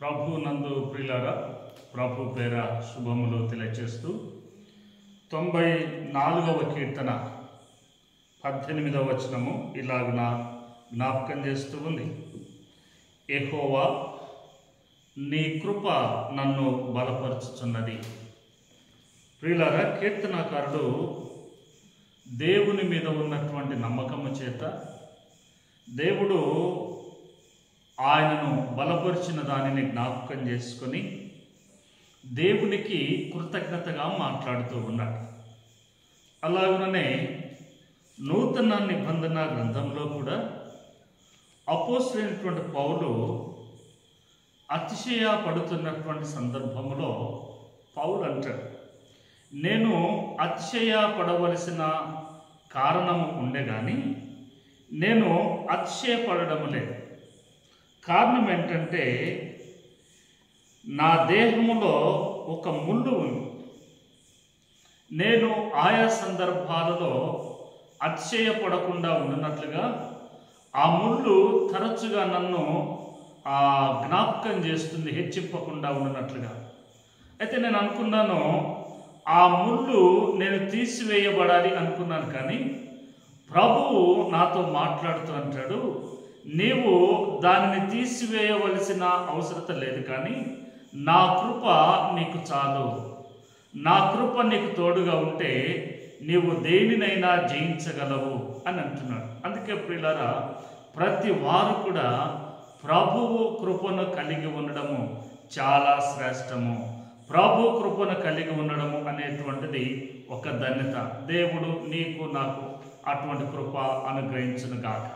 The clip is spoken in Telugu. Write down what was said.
ప్రభు నందు ప్రియులారా, ప్రభు పేర శుభములు తెలియచేస్తూ 94వ కీర్తన 18వ వచనము ఇలాగున జ్ఞాపకం చేస్తూ ఉంది. యెహోవా, నీ కృప నన్ను బలపరుచుచున్నది. ప్రియులారా, కీర్తనాకారుడు దేవుని మీద ఉన్నటువంటి నమ్మకము చేత దేవుడు ఆయనను బలపరిచిన దానిని జ్ఞాపకం చేసుకొని దేవునికి కృతజ్ఞతగా మాట్లాడుతూ ఉన్నాడు. అలాగనే నూతన నిబంధన గ్రంథంలో కూడా అపోస్తలుడైనటువంటి పౌలు అతిశయపడుతున్నటువంటి సందర్భంలో పౌలు అంటాడు, నేను అతిశయపడవలసిన కారణము ఉండే కానీ నేను అతిశయపడడం లేదు. కారణం ఏంటంటే నా దేహములో ఒక ముళ్ళు ఉంది. నేను ఆయా సందర్భాలలో అతిశయపడకుండా ఉన్నట్లుగా ఆ ముళ్ళు తరచుగా నన్ను జ్ఞాపకం చేస్తుంది, హెచ్చింపకుండా ఉన్నట్లుగా. అయితే నేను అనుకున్నాను, ఆ ముళ్ళు నేను తీసివేయబడాలి అనుకున్నాను. కానీ ప్రభువు నాతో మాట్లాడుతూ అంటాడు, నీవు దానిని తీసివేయవలసిన అవసరం లేదు, కానీ నా కృప నీకు చాలు. నా కృప నీకు తోడుగా ఉంటే నీవు దేనినైనా జయించగలవు అని అంటున్నాడు. అందుకే ప్రియులారా, ప్రతి వారు కూడా ప్రభువు కృపను కలిగి ఉండడము చాలా శ్రేష్టము. ప్రభు కృపను కలిగి ఉండడము అనేటువంటిది ఒక ధన్యత. దేవుడు నీకు నాకు అటువంటి కృప అనుగ్రహించును గాక.